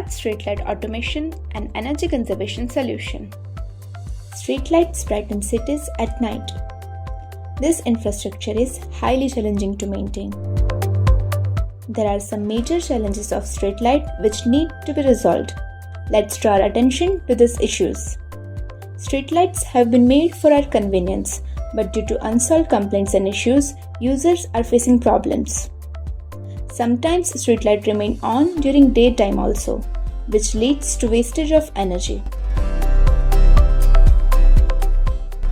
smart streetlight automation and energy conservation solution. Streetlights brighten cities at night. This infrastructure is highly challenging to maintain. There are some major challenges of streetlight which need to be resolved. Let's draw our attention to these issues. Streetlights have been made for our convenience, but due to unsolved complaints and issues, users are facing problems. Sometimes streetlights remain on during daytime also, which leads to wastage of energy.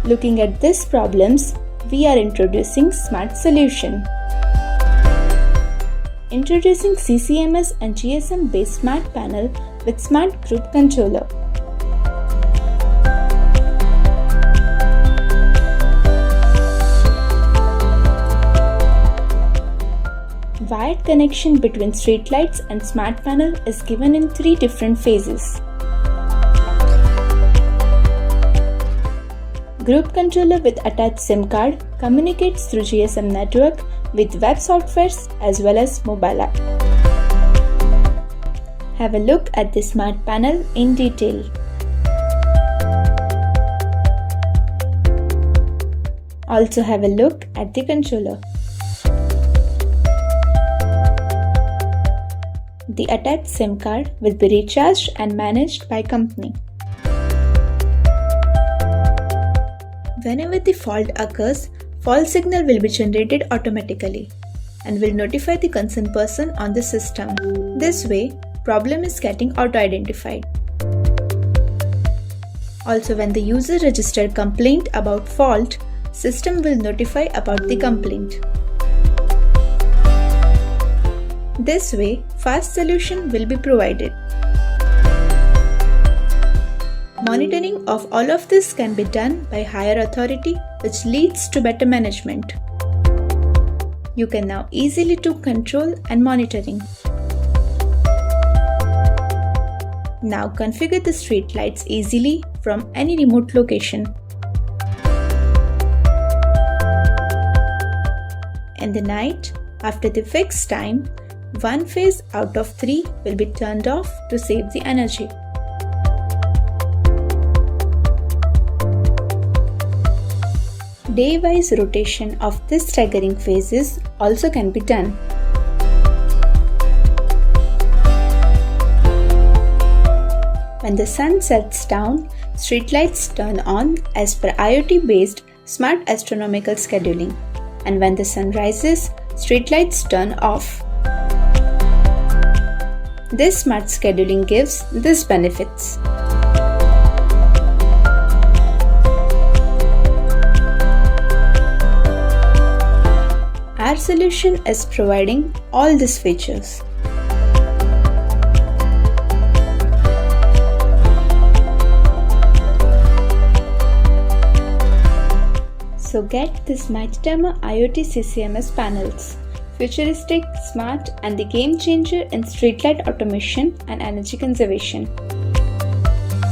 Looking at these problems, we are introducing Smart Solution. Introducing CCMS and GSM based smart panel with smart group controller. Wired connection between streetlights and smart panel is given in 3 different phases. Group controller with attached SIM card communicates through GSM network with web softwares as well as mobile app. Have a look at the smart panel in detail. Also have a look at the controller. The attached SIM card will be recharged and managed by company. Whenever the fault occurs, fault signal will be generated automatically and will notify the concerned person on the system. This way, problem is getting auto-identified. Also, when the user registered complaint about fault, system will notify about the complaint. This way, fast solution will be provided. Monitoring of all of this can be done by higher authority, which leads to better management. You can now easily do control and monitoring. Now configure the street lights easily from any remote location. In the night, after the fixed time, 1 phase out of 3 will be turned off to save the energy. Day-wise rotation of this staggering phases also can be done. When the sun sets down, streetlights turn on as per IoT-based smart astronomical scheduling, and when the sun rises, streetlights turn off. This smart scheduling gives these benefits. Our solution is providing all these features. So get this mighty demo IoT CCMS panels. Futuristic, smart and the game changer in streetlight automation and energy conservation.